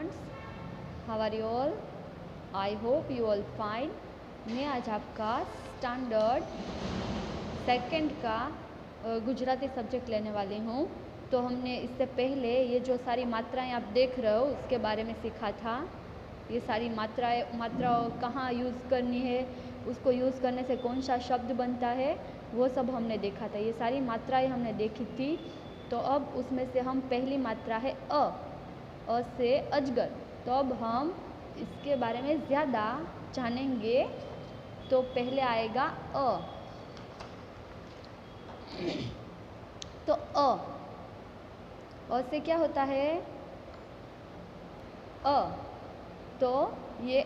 Students, how are you all? I hope you all fine. मैं आज आपका standard second का गुजराती सब्जेक्ट लेने वाली हूँ। तो हमने इससे पहले ये जो सारी मात्राएं आप देख रहे हो उसके बारे में सीखा था। ये सारी मात्राओं कहाँ यूज़ करनी है, उसको यूज़ करने से कौन सा शब्द बनता है, वो सब हमने देखा था। ये सारी मात्राएं हमने देखी थी। तो अब उसमें से हम पहली मात्रा है अ से अजगर। तो अब हम इसके बारे में ज़्यादा जानेंगे। तो पहले आएगा अ। तो अ से क्या होता है? अ। तो ये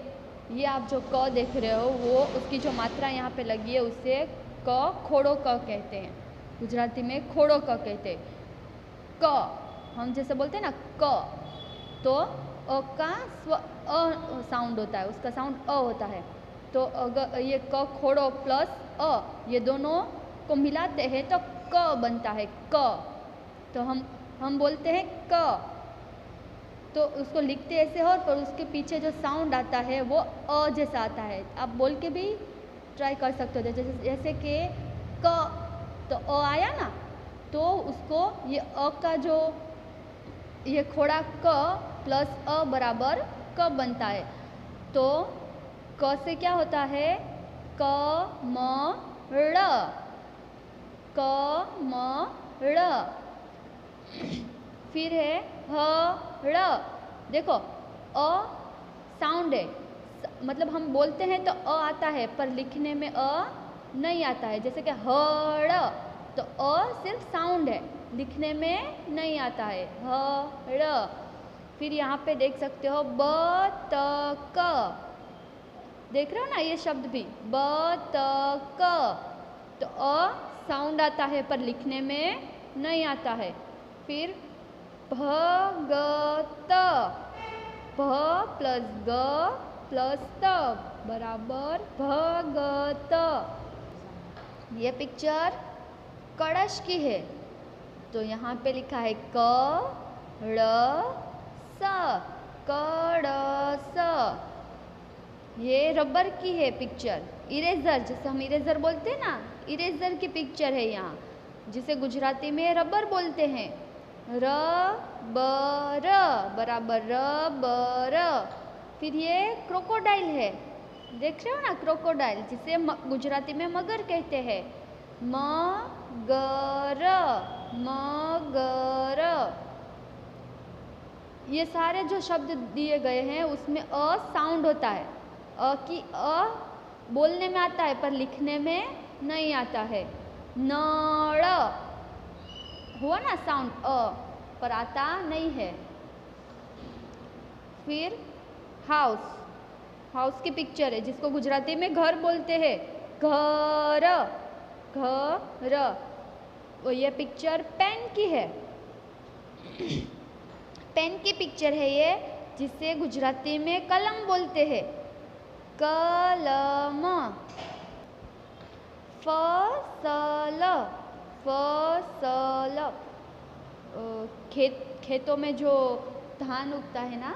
आप जो क देख रहे हो वो उसकी जो मात्रा यहाँ पे लगी है उसे क खोड़ो क कहते हैं। गुजराती में खोड़ो क कहते हैं। क हम जैसे बोलते हैं ना क, तो अ का स्व अ साउंड होता है, उसका साउंड अ होता है। तो अगर ये क खोड़ो प्लस अ ये दोनों को मिलाते हैं तो क बनता है क। तो हम बोलते हैं क, तो उसको लिखते ऐसे हो पर उसके पीछे जो साउंड आता है वो अ जैसा आता है। आप बोल के भी ट्राई कर सकते हो। जैसे कि क, तो अ आया ना, तो उसको ये अ का जो ये खोड़ा क प्लस अ बराबर क बनता है। तो क से क्या होता है? क म ड़, क म ड़। फिर है ह ड़। देखो अ साउंड है, मतलब हम बोलते हैं तो अ आता है पर लिखने में अ नहीं आता है। जैसे कि हड़, तो अ सिर्फ साउंड है, लिखने में नहीं आता है हड़। फिर यहाँ पे देख सकते हो बतक, देख रहे हो ना ये शब्द भी बतक। तो अ साउंड आता है पर लिखने में नहीं आता है। फिर भगत, भ प्लस ग प्लस त बराबर भगत। ये पिक्चर कड़श की है, तो यहाँ पे लिखा है क ड़ स, कड़स। ये रबर की है पिक्चर, इरेजर, जैसे हम इरेजर बोलते हैं ना, इरेजर की पिक्चर है यहाँ, जिसे गुजराती में रबर बोलते हैं। रबर बराबर रबर। फिर ये क्रोकोडाइल है, देख रहे हो ना क्रोकोडाइल, जिसे गुजराती में मगर कहते हैं। मगर, मगर। ये सारे जो शब्द दिए गए हैं उसमें अ साउंड होता है। अ की अ बोलने में आता है पर लिखने में नहीं आता है। नड़ हुआ ना साउंड अ, पर आता नहीं है। फिर हाउस, हाउस की पिक्चर है जिसको गुजराती में घर बोलते हैं। घर, घर। और ये पिक्चर पेन की है, पेन की पिक्चर है ये, जिसे गुजराती में कलम बोलते हैं। कलम। फसल, फसल। खेतों में जो धान उगता है ना,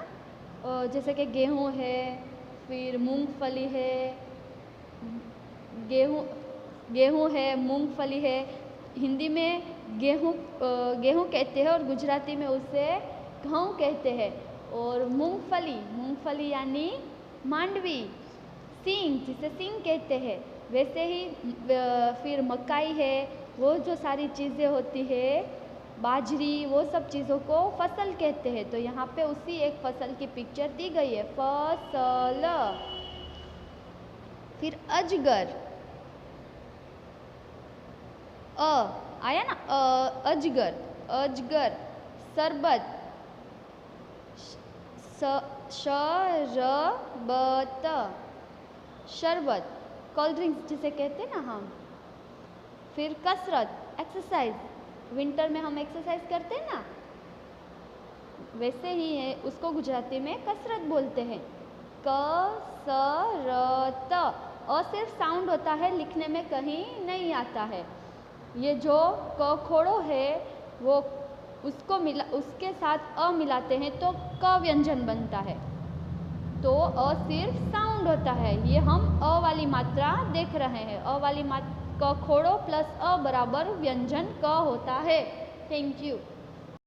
जैसे कि गेहूँ है, फिर मूंगफली है, गेहूँ है, मूंगफली है। हिंदी में गेहूँ कहते हैं और गुजराती में उसे घऊँ कहते हैं। और मूंगफली यानी मांडवी, सींग जिसे सींग कहते हैं। वैसे ही फिर मकाई है, वो जो सारी चीज़ें होती है, बाजरी, वो सब चीज़ों को फसल कहते हैं। तो यहाँ पे उसी एक फसल की पिक्चर दी गई है, फसल। फिर अजगर, अ आया ना अजगर, अजगर। शरबत, शरबत, शरबत, कोल्ड ड्रिंक्स जिसे कहते हैं ना हम। फिर कसरत, एक्सरसाइज, विंटर में हम एक्सरसाइज करते हैं ना, वैसे ही है, उसको गुजराती में कसरत बोलते हैं। कसरत, अ सिर्फ साउंड होता है, लिखने में कहीं नहीं आता है। ये जो क खोड़ो है वो उसके साथ अ मिलाते हैं तो क व्यंजन बनता है। तो अ सिर्फ साउंड होता है, ये हम अ वाली मात्रा देख रहे हैं। अ वाली मात्रा क खोड़ो प्लस अ बराबर व्यंजन क होता है। Thank you.